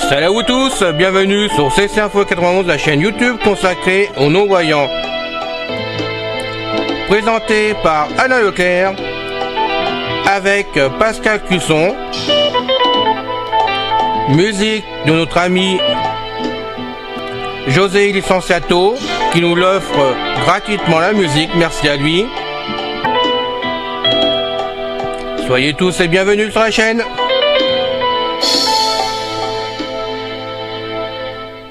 Salut à vous tous, bienvenue sur CC Info 91, la chaîne YouTube consacrée aux non-voyants. Présenté par Alain Leclerc, avec Pascal Cusson. Musique de notre ami José Licenciato, qui nous l'offre gratuitement la musique, merci à lui. Soyez tous et bienvenus sur la chaîne.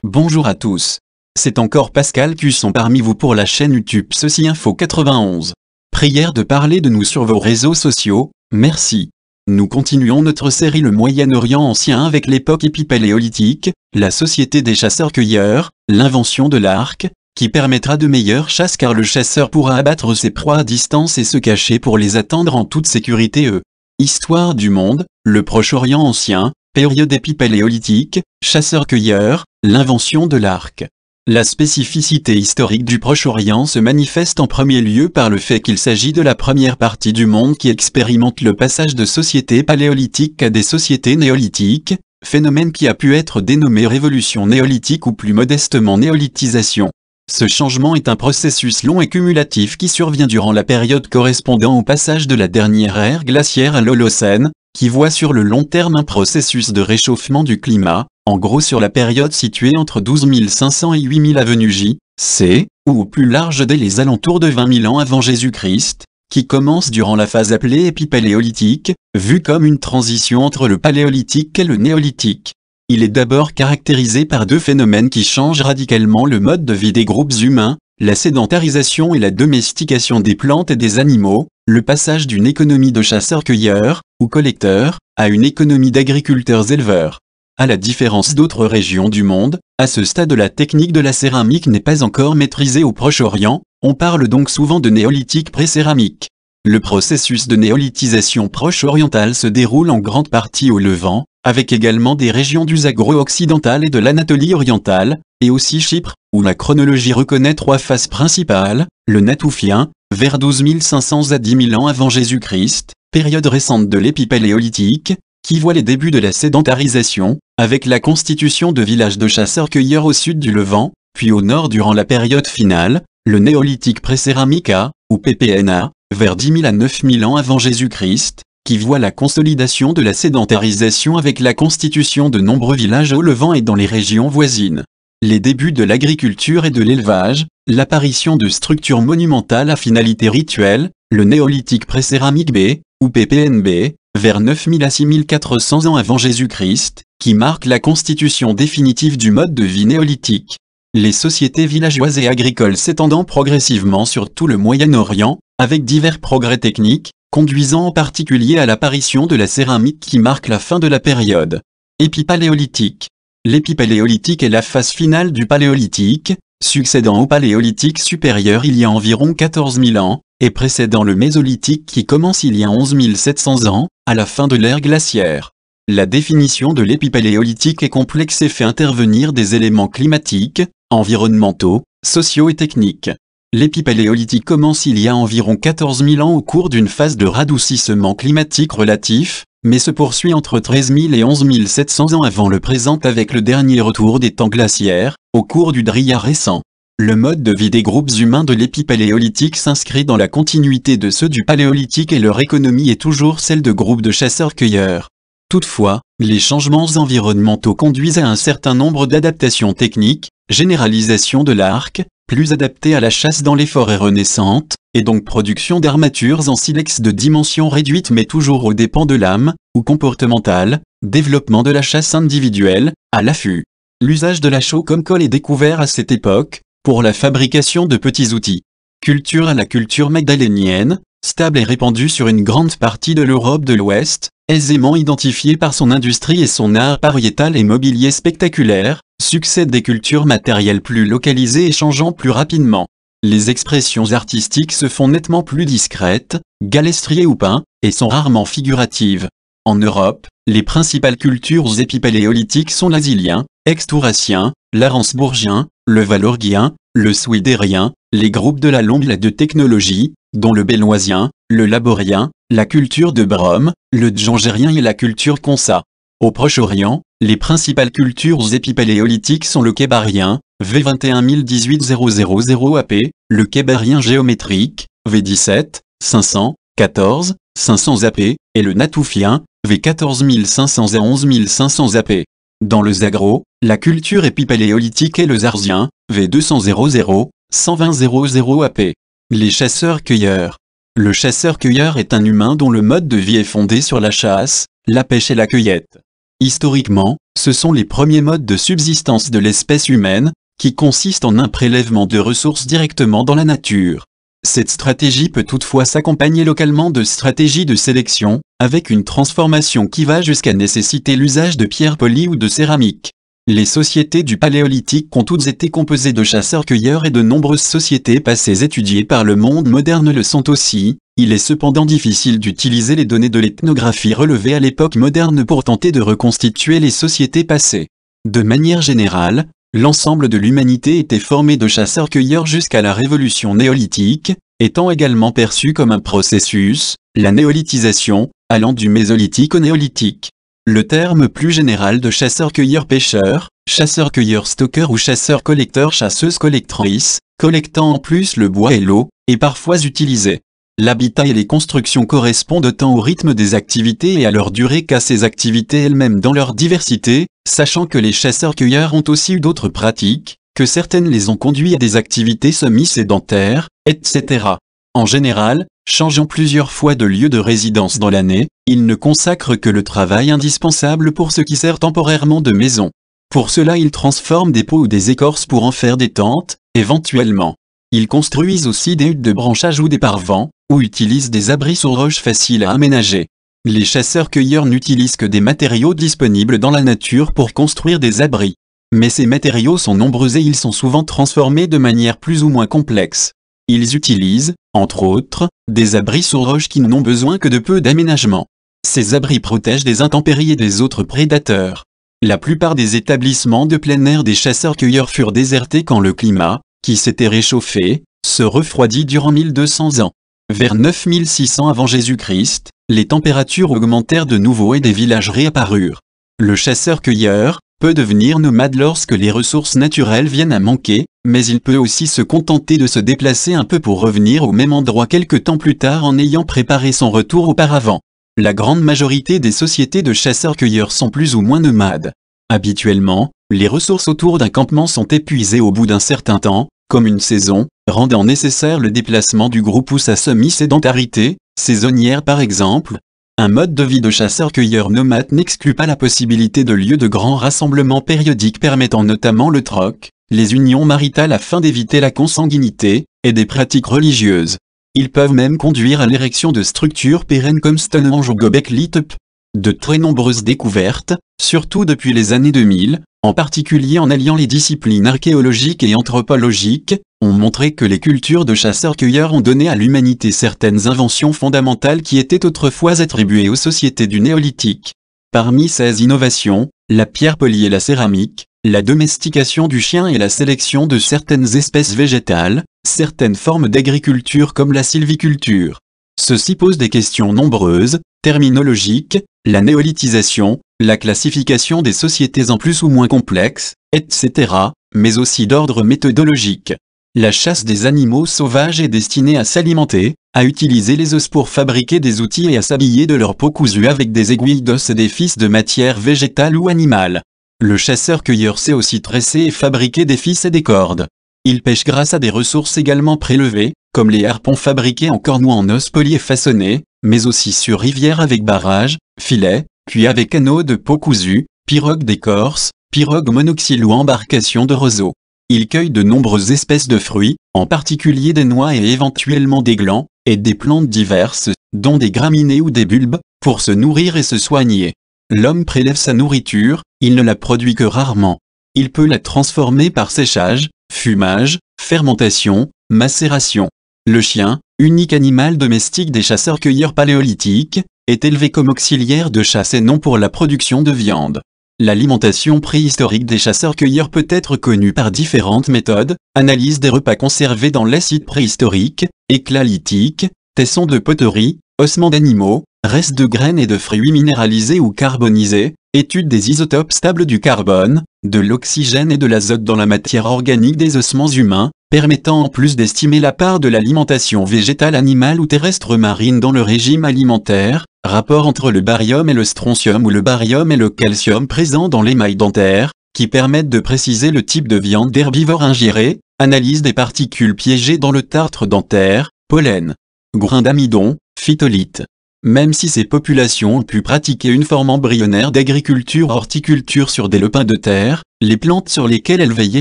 Bonjour à tous. C'est encore Pascal Cusson parmi vous pour la chaîne YouTube CC Info 91. Prière de parler de nous sur vos réseaux sociaux, merci. Nous continuons notre série Le Moyen-Orient ancien avec l'époque épipaléolithique, la société des chasseurs-cueilleurs, l'invention de l'arc, qui permettra de meilleures chasses car le chasseur pourra abattre ses proies à distance et se cacher pour les attendre en toute sécurité. Histoire du monde, le Proche-Orient ancien, période épipaléolithique, chasseurs-cueilleurs, l'invention de l'arc. La spécificité historique du Proche-Orient se manifeste en premier lieu par le fait qu'il s'agit de la première partie du monde qui expérimente le passage de sociétés paléolithiques à des sociétés néolithiques, phénomène qui a pu être dénommé révolution néolithique ou plus modestement néolithisation. Ce changement est un processus long et cumulatif qui survient durant la période correspondant au passage de la dernière ère glaciaire à l'Holocène, qui voit sur le long terme un processus de réchauffement du climat, en gros sur la période située entre 12 500 et 8 000 avenue J, C, ou au plus large dès les alentours de 20 000 ans avant Jésus-Christ, qui commence durant la phase appelée épipaléolithique, vue comme une transition entre le paléolithique et le néolithique. Il est d'abord caractérisé par deux phénomènes qui changent radicalement le mode de vie des groupes humains, la sédentarisation et la domestication des plantes et des animaux, le passage d'une économie de chasseurs-cueilleurs, ou collecteurs, à une économie d'agriculteurs-éleveurs. À la différence d'autres régions du monde, à ce stade la technique de la céramique n'est pas encore maîtrisée au Proche-Orient, on parle donc souvent de néolithique pré-céramique. Le processus de néolithisation proche-orientale se déroule en grande partie au Levant, avec également des régions du Zagros occidental et de l'Anatolie orientale, et aussi Chypre, où la chronologie reconnaît trois phases principales, le Natoufien, vers 12 500 à 10 000 ans avant Jésus-Christ, période récente de l'épipaléolithique, qui voit les débuts de la sédentarisation, avec la constitution de villages de chasseurs-cueilleurs au sud du Levant, puis au nord durant la période finale, le néolithique pré-céramique A, ou PPNA, vers 10 000 à 9 000 ans avant Jésus-Christ, qui voit la consolidation de la sédentarisation avec la constitution de nombreux villages au Levant et dans les régions voisines. Les débuts de l'agriculture et de l'élevage, l'apparition de structures monumentales à finalité rituelle, le néolithique pré-céramique B, ou PPNB, vers 9000 à 6400 ans avant Jésus-Christ, qui marque la constitution définitive du mode de vie néolithique. Les sociétés villageoises et agricoles s'étendant progressivement sur tout le Moyen-Orient, avec divers progrès techniques, conduisant en particulier à l'apparition de la céramique qui marque la fin de la période épipaléolithique. L'épipaléolithique est la phase finale du paléolithique, succédant au paléolithique supérieur il y a environ 14 000 ans, et précédant le mésolithique qui commence il y a 11 700 ans, à la fin de l'ère glaciaire. La définition de l'épipaléolithique est complexe et fait intervenir des éléments climatiques, environnementaux, sociaux et techniques. L'épipaléolithique commence il y a environ 14 000 ans au cours d'une phase de radoucissement climatique relatif, mais se poursuit entre 13 000 et 11 700 ans avant le présent avec le dernier retour des temps glaciaires, au cours du Dryas récent. Le mode de vie des groupes humains de l'épipaléolithique s'inscrit dans la continuité de ceux du paléolithique et leur économie est toujours celle de groupes de chasseurs-cueilleurs. Toutefois, les changements environnementaux conduisent à un certain nombre d'adaptations techniques, généralisation de l'arc, plus adapté à la chasse dans les forêts renaissantes, et donc production d'armatures en silex de dimension réduite mais toujours aux dépens de l'âme, ou comportementale, développement de la chasse individuelle, à l'affût. L'usage de la chaux comme colle est découvert à cette époque, pour la fabrication de petits outils. Culture à la culture magdalénienne, stable et répandue sur une grande partie de l'Europe de l'Ouest, aisément identifiée par son industrie et son art pariétal et mobilier spectaculaire, succèdent des cultures matérielles plus localisées et changeant plus rapidement. Les expressions artistiques se font nettement plus discrètes, galestriers ou peints, et sont rarement figuratives. En Europe, Les principales cultures épipaléolithiques sont l'Asilien, Extouracien, l'Arensbourgien, le Valorgien, le Swidérien, les groupes de la longue de technologie, dont le Béloisien, le Laborien, la culture de Brome, le Djangérien et la culture Consa. Au Proche-Orient, les principales cultures épipaléolithiques sont le Kébarien, V2118000 AP, le Kébarien géométrique, V17, 500, 14, 500 AP, et le Natoufien, V14500 à 11500 AP. Dans le Zagro, la culture épipaléolithique est le Zarzien, V200 120 AP. Les chasseurs-cueilleurs. Le chasseur-cueilleur est un humain dont le mode de vie est fondé sur la chasse, la pêche et la cueillette. Historiquement, ce sont les premiers modes de subsistance de l'espèce humaine, qui consistent en un prélèvement de ressources directement dans la nature. Cette stratégie peut toutefois s'accompagner localement de stratégies de sélection, avec une transformation qui va jusqu'à nécessiter l'usage de pierres polies ou de céramique. Les sociétés du Paléolithique ont toutes été composées de chasseurs-cueilleurs et de nombreuses sociétés passées étudiées par le monde moderne le sont aussi. Il est cependant difficile d'utiliser les données de l'ethnographie relevées à l'époque moderne pour tenter de reconstituer les sociétés passées. De manière générale, l'ensemble de l'humanité était formé de chasseurs-cueilleurs jusqu'à la révolution néolithique, étant également perçu comme un processus, la néolithisation, allant du mésolithique au néolithique. Le terme plus général de chasseur-cueilleur-pêcheur, chasseur-cueilleur-stockeur ou chasseur-collecteur-chasseuse-collectrice, collectant en plus le bois et l'eau, est parfois utilisé. L'habitat et les constructions correspondent autant au rythme des activités et à leur durée qu'à ces activités elles-mêmes dans leur diversité, sachant que les chasseurs-cueilleurs ont aussi eu d'autres pratiques, que certaines les ont conduits à des activités semi-sédentaires, etc. En général, changeant plusieurs fois de lieu de résidence dans l'année, ils ne consacrent que le travail indispensable pour ce qui sert temporairement de maison. Pour cela ils transforment des peaux ou des écorces pour en faire des tentes, éventuellement. Ils construisent aussi des huttes de branchage ou des parvents, ou utilisent des abris sur roches faciles à aménager. Les chasseurs-cueilleurs n'utilisent que des matériaux disponibles dans la nature pour construire des abris. Mais ces matériaux sont nombreux et ils sont souvent transformés de manière plus ou moins complexe. Ils utilisent, entre autres, des abris sur roches qui n'ont besoin que de peu d'aménagement. Ces abris protègent des intempéries et des autres prédateurs. La plupart des établissements de plein air des chasseurs-cueilleurs furent désertés quand le climat, qui s'était réchauffé, se refroidit durant 1200 ans. Vers 9600 avant Jésus-Christ, les températures augmentèrent de nouveau et des villages réapparurent. Le chasseur-cueilleur peut devenir nomade lorsque les ressources naturelles viennent à manquer, mais il peut aussi se contenter de se déplacer un peu pour revenir au même endroit quelque temps plus tard en ayant préparé son retour auparavant. La grande majorité des sociétés de chasseurs-cueilleurs sont plus ou moins nomades. Habituellement, les ressources autour d'un campement sont épuisées au bout d'un certain temps, comme une saison, rendant nécessaire le déplacement du groupe ou sa semi-sédentarité, saisonnière par exemple. Un mode de vie de chasseur-cueilleur nomade n'exclut pas la possibilité de lieux de grands rassemblements périodiques permettant notamment le troc, les unions maritales afin d'éviter la consanguinité, et des pratiques religieuses. Ils peuvent même conduire à l'érection de structures pérennes comme Stonehenge ou Göbekli Tepe. De très nombreuses découvertes, surtout depuis les années 2000, en particulier en alliant les disciplines archéologiques et anthropologiques, ont montré que les cultures de chasseurs-cueilleurs ont donné à l'humanité certaines inventions fondamentales qui étaient autrefois attribuées aux sociétés du néolithique. Parmi ces innovations, la pierre polie et la céramique, la domestication du chien et la sélection de certaines espèces végétales, certaines formes d'agriculture comme la sylviculture. Ceci pose des questions nombreuses, terminologiques, la néolithisation, la classification des sociétés en plus ou moins complexes, etc., mais aussi d'ordre méthodologique. La chasse des animaux sauvages est destinée à s'alimenter, à utiliser les os pour fabriquer des outils et à s'habiller de leur peau cousue avec des aiguilles d'os et des fils de matière végétale ou animale. Le chasseur-cueilleur sait aussi tresser et fabriquer des fils et des cordes. Il pêche grâce à des ressources également prélevées, comme les harpons fabriqués en corne ou en os poli et façonnés, mais aussi sur rivière avec barrage, filets, puis avec anneaux de peau cousue, pirogue d'écorce, pirogue monoxyle ou embarcation de roseau. Il cueille de nombreuses espèces de fruits, en particulier des noix et éventuellement des glands, et des plantes diverses, dont des graminées ou des bulbes, pour se nourrir et se soigner. L'homme prélève sa nourriture, il ne la produit que rarement. Il peut la transformer par séchage, fumage, fermentation, macération. Le chien, unique animal domestique des chasseurs-cueilleurs paléolithiques, est élevé comme auxiliaire de chasse et non pour la production de viande. L'alimentation préhistorique des chasseurs-cueilleurs peut être connue par différentes méthodes: analyse des repas conservés dans les sites préhistoriques, éclats lithiques, tessons de poterie, ossements d'animaux, restes de graines et de fruits minéralisés ou carbonisés, étude des isotopes stables du carbone, de l'oxygène et de l'azote dans la matière organique des ossements humains, permettant en plus d'estimer la part de l'alimentation végétale, animale ou terrestre marine dans le régime alimentaire, rapport entre le barium et le strontium ou le barium et le calcium présents dans l'émail dentaire, qui permettent de préciser le type de viande d'herbivore ingéré, analyse des particules piégées dans le tartre dentaire, pollen, grains d'amidon, phytolithes. Même si ces populations ont pu pratiquer une forme embryonnaire d'agriculture-horticulture sur des lopins de terre, les plantes sur lesquelles elles veillaient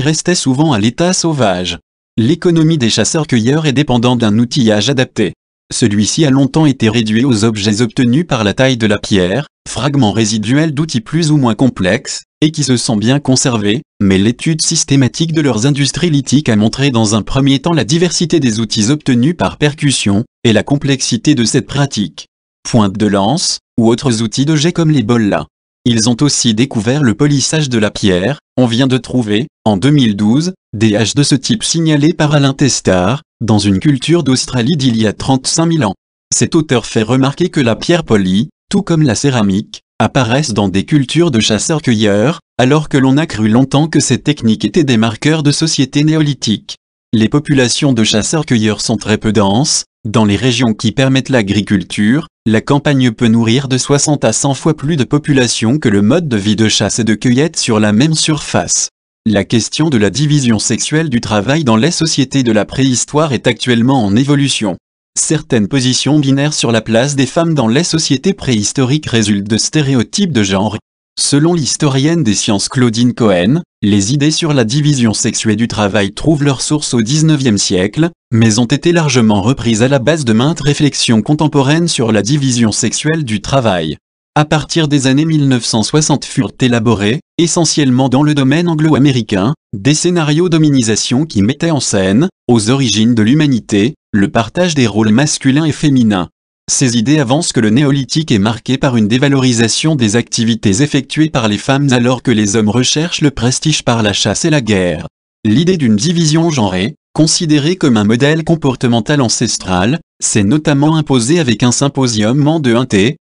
restaient souvent à l'état sauvage. L'économie des chasseurs-cueilleurs est dépendante d'un outillage adapté. Celui-ci a longtemps été réduit aux objets obtenus par la taille de la pierre, fragments résiduels d'outils plus ou moins complexes, et qui se sont bien conservés, mais l'étude systématique de leurs industries lithiques a montré dans un premier temps la diversité des outils obtenus par percussion, et la complexité de cette pratique. Pointe de lance, ou autres outils de jet comme les bolas. Ils ont aussi découvert le polissage de la pierre. On vient de trouver, en 2012, des haches de ce type signalées par Alain Testard, dans une culture d'Australie d'il y a 35 000 ans. Cet auteur fait remarquer que la pierre polie, tout comme la céramique, apparaissent dans des cultures de chasseurs-cueilleurs, alors que l'on a cru longtemps que ces techniques étaient des marqueurs de sociétés néolithiques. Les populations de chasseurs-cueilleurs sont très peu denses. Dans les régions qui permettent l'agriculture, la campagne peut nourrir de 60 à 100 fois plus de population que le mode de vie de chasse et de cueillette sur la même surface. La question de la division sexuelle du travail dans les sociétés de la préhistoire est actuellement en évolution. Certaines positions binaires sur la place des femmes dans les sociétés préhistoriques résultent de stéréotypes de genre. Selon l'historienne des sciences Claudine Cohen, les idées sur la division sexuelle du travail trouvent leur source au XIXe siècle, mais ont été largement reprises à la base de maintes réflexions contemporaines sur la division sexuelle du travail. À partir des années 1960 furent élaborés, essentiellement dans le domaine anglo-américain, des scénarios d'hominisation qui mettaient en scène, aux origines de l'humanité, le partage des rôles masculins et féminins. Ces idées avancent que le néolithique est marqué par une dévalorisation des activités effectuées par les femmes alors que les hommes recherchent le prestige par la chasse et la guerre. L'idée d'une division genrée, considérée comme un modèle comportemental ancestral, s'est notamment imposée avec un symposium de 1T,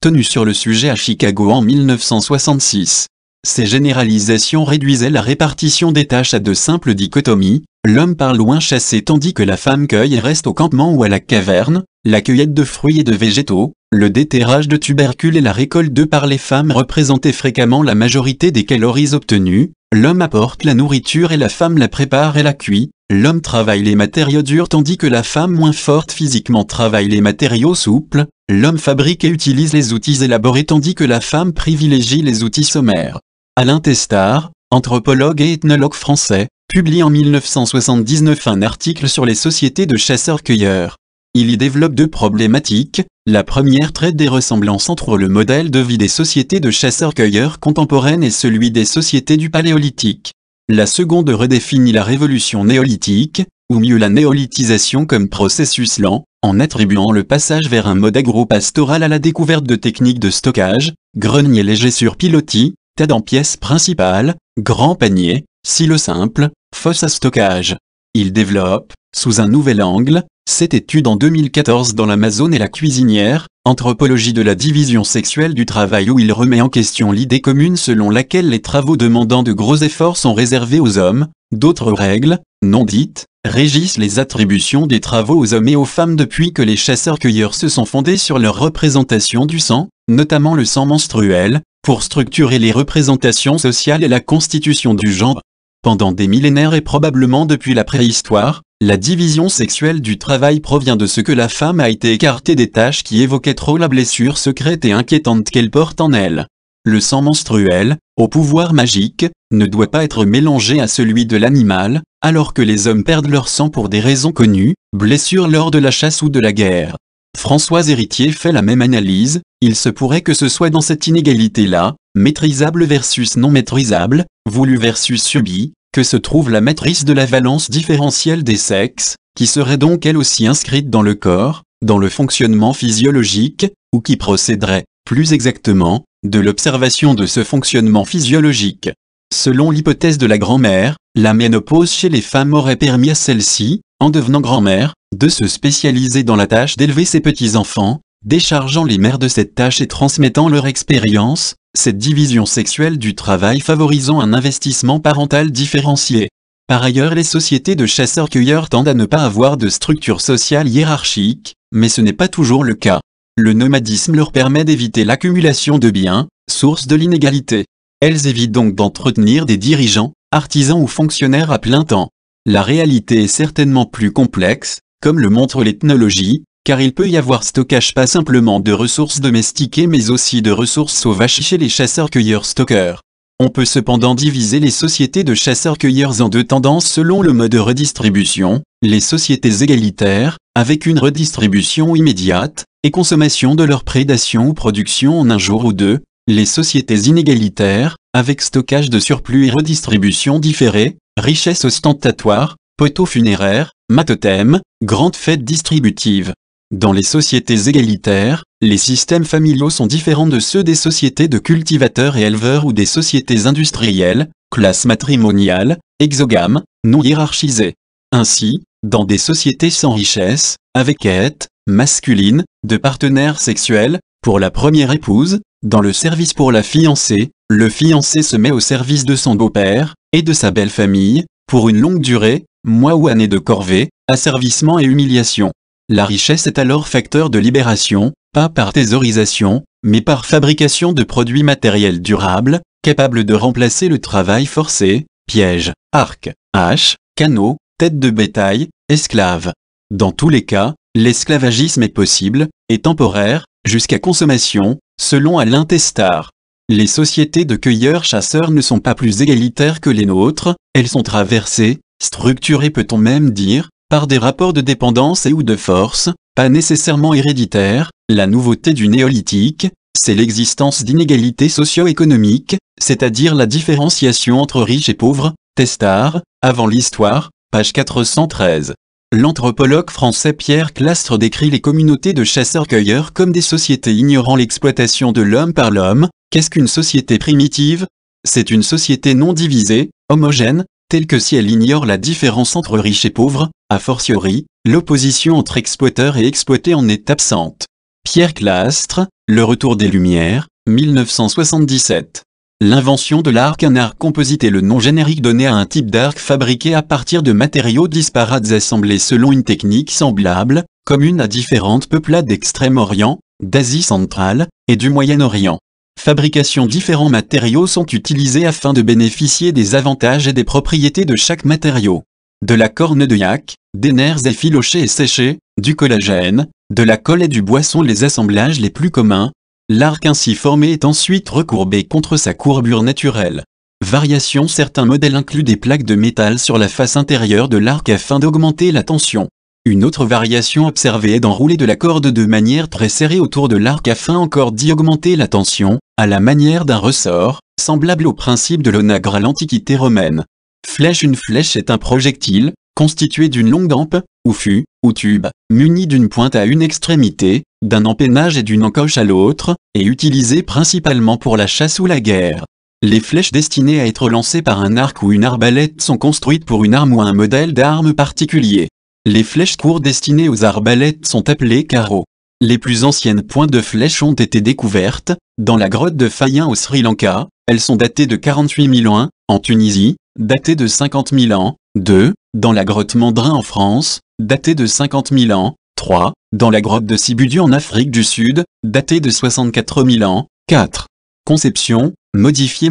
tenu sur le sujet à Chicago en 1966. Ces généralisations réduisaient la répartition des tâches à de simples dichotomies: l'homme part loin chasser tandis que la femme cueille et reste au campement ou à la caverne, la cueillette de fruits et de végétaux, le déterrage de tubercules et la récolte d'œufs par les femmes représentaient fréquemment la majorité des calories obtenues, l'homme apporte la nourriture et la femme la prépare et la cuit, l'homme travaille les matériaux durs tandis que la femme moins forte physiquement travaille les matériaux souples, l'homme fabrique et utilise les outils élaborés tandis que la femme privilégie les outils sommaires. Alain Testard, anthropologue et ethnologue français, publie en 1979 un article sur les sociétés de chasseurs-cueilleurs. Il y développe deux problématiques. La première traite des ressemblances entre le modèle de vie des sociétés de chasseurs-cueilleurs contemporaines et celui des sociétés du Paléolithique. La seconde redéfinit la révolution néolithique, ou mieux la néolithisation comme processus lent, en attribuant le passage vers un mode agro-pastoral à la découverte de techniques de stockage, grenier léger sur pilotis, tas en pièces principales, grands paniers, silos simples, fosses à stockage. Il développe, sous un nouvel angle, cette étude en 2014 dans l'Amazone et la cuisinière, Anthropologie de la division sexuelle du travail, où il remet en question l'idée commune selon laquelle les travaux demandant de gros efforts sont réservés aux hommes. D'autres règles, non dites, régissent les attributions des travaux aux hommes et aux femmes depuis que les chasseurs-cueilleurs se sont fondés sur leur représentation du sang, notamment le sang menstruel, pour structurer les représentations sociales et la constitution du genre. Pendant des millénaires et probablement depuis la préhistoire, la division sexuelle du travail provient de ce que la femme a été écartée des tâches qui évoquaient trop la blessure secrète et inquiétante qu'elle porte en elle. Le sang menstruel, au pouvoir magique, ne doit pas être mélangé à celui de l'animal, alors que les hommes perdent leur sang pour des raisons connues, blessures lors de la chasse ou de la guerre. François Héritier fait la même analyse. Il se pourrait que ce soit dans cette inégalité-là, maîtrisable versus non maîtrisable, voulu versus subi, que se trouve la matrice de la valence différentielle des sexes, qui serait donc elle aussi inscrite dans le corps, dans le fonctionnement physiologique, ou qui procéderait, plus exactement, de l'observation de ce fonctionnement physiologique. Selon l'hypothèse de la grand-mère, la ménopause chez les femmes aurait permis à celle-ci, en devenant grand-mère, de se spécialiser dans la tâche d'élever ses petits-enfants, déchargeant les mères de cette tâche et transmettant leur expérience, cette division sexuelle du travail favorisant un investissement parental différencié. Par ailleurs, les sociétés de chasseurs-cueilleurs tendent à ne pas avoir de structure sociale hiérarchique, mais ce n'est pas toujours le cas. Le nomadisme leur permet d'éviter l'accumulation de biens, source de l'inégalité. Elles évitent donc d'entretenir des dirigeants, artisans ou fonctionnaires à plein temps. La réalité est certainement plus complexe, comme le montre l'ethnologie, car il peut y avoir stockage pas simplement de ressources domestiquées mais aussi de ressources sauvages chez les chasseurs-cueilleurs-stockeurs. On peut cependant diviser les sociétés de chasseurs-cueilleurs en deux tendances selon le mode de redistribution, les sociétés égalitaires, avec une redistribution immédiate, et consommation de leur prédation ou production en un jour ou deux, les sociétés inégalitaires, avec stockage de surplus et redistribution différée, richesse ostentatoire, poteaux funéraires, totems, grandes fêtes distributives. Dans les sociétés égalitaires, les systèmes familiaux sont différents de ceux des sociétés de cultivateurs et éleveurs ou des sociétés industrielles, classes matrimoniales, exogames, non hiérarchisées. Ainsi, dans des sociétés sans richesse, avec quête masculine, de partenaires sexuels, pour la première épouse, dans le service pour la fiancée, le fiancé se met au service de son beau-père, et de sa belle famille, pour une longue durée, mois ou années de corvée, asservissement et humiliation. La richesse est alors facteur de libération, pas par thésaurisation, mais par fabrication de produits matériels durables, capables de remplacer le travail forcé, pièges, arcs, haches, canaux, têtes de bétail, esclaves. Dans tous les cas, l'esclavagisme est possible, et temporaire, jusqu'à consommation, selon Alain Testard. Les sociétés de cueilleurs-chasseurs ne sont pas plus égalitaires que les nôtres, elles sont traversées, structurées peut-on même dire, par des rapports de dépendance et ou de force, pas nécessairement héréditaires. La nouveauté du néolithique, c'est l'existence d'inégalités socio-économiques, c'est-à-dire la différenciation entre riches et pauvres, Testard, avant l'histoire, page 413. L'anthropologue français Pierre Clastre décrit les communautés de chasseurs-cueilleurs comme des sociétés ignorant l'exploitation de l'homme par l'homme. Qu'est-ce qu'une société primitive? C'est une société non divisée, homogène, telle que si elle ignore la différence entre riches et pauvres, a fortiori, l'opposition entre exploiteurs et exploités en est absente. Pierre Clastre, Le Retour des Lumières, 1977. L'invention de l'arc, un arc composite est le nom générique donné à un type d'arc fabriqué à partir de matériaux disparates assemblés selon une technique semblable, commune à différentes peuplades d'Extrême-Orient, d'Asie centrale, et du Moyen-Orient. Fabrication. Différents matériaux sont utilisés afin de bénéficier des avantages et des propriétés de chaque matériau. De la corne de yak, des nerfs effilochés et séchés, du collagène, de la colle et du bois sont les assemblages les plus communs. L'arc ainsi formé est ensuite recourbé contre sa courbure naturelle. Variation. Certains modèles incluent des plaques de métal sur la face intérieure de l'arc afin d'augmenter la tension. Une autre variation observée est d'enrouler de la corde de manière très serrée autour de l'arc afin encore d'y augmenter la tension, à la manière d'un ressort, semblable au principe de l'onagre à l'Antiquité romaine. Flèche. Une flèche est un projectile, constitué d'une longue hampe, ou fût, ou tube, muni d'une pointe à une extrémité, d'un empennage et d'une encoche à l'autre, et utilisé principalement pour la chasse ou la guerre. Les flèches destinées à être lancées par un arc ou une arbalète sont construites pour une arme ou un modèle d'arme particulier. Les flèches courtes destinées aux arbalètes sont appelées carreaux. Les plus anciennes pointes de flèches ont été découvertes, dans la grotte de Fayen au Sri Lanka. Elles sont datées de 48 000 ans, en Tunisie, datées de 50 000 ans, 2, dans la grotte Mandrin en France, datée de 50 000 ans, 3, dans la grotte de Sibudu en Afrique du Sud, datée de 64 000 ans, 4. Conception, modifier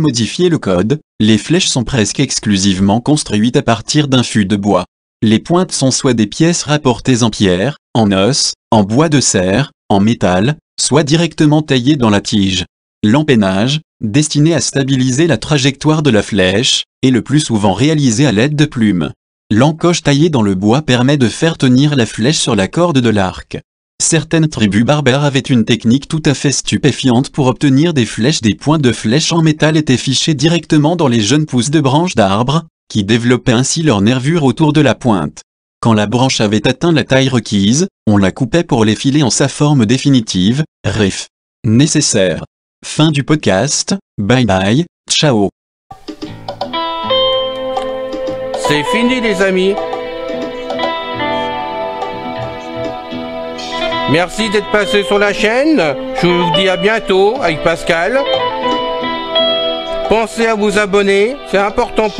le code, les flèches sont presque exclusivement construites à partir d'un fût de bois. Les pointes sont soit des pièces rapportées en pierre, en os, en bois de serre, en métal, soit directement taillées dans la tige. L'empennage, destiné à stabiliser la trajectoire de la flèche, est le plus souvent réalisé à l'aide de plumes. L'encoche taillée dans le bois permet de faire tenir la flèche sur la corde de l'arc. Certaines tribus barbares avaient une technique tout à fait stupéfiante pour obtenir des flèches. Des points de flèche en métal étaient fichés directement dans les jeunes pousses de branches d'arbres, qui développaient ainsi leur nervure autour de la pointe. Quand la branche avait atteint la taille requise, on la coupait pour les filer en sa forme définitive, ref. Nécessaire. Fin du podcast, bye bye, ciao. C'est fini les amis. Merci d'être passé sur la chaîne. Je vous dis à bientôt avec Pascal. Pensez à vous abonner, c'est important pour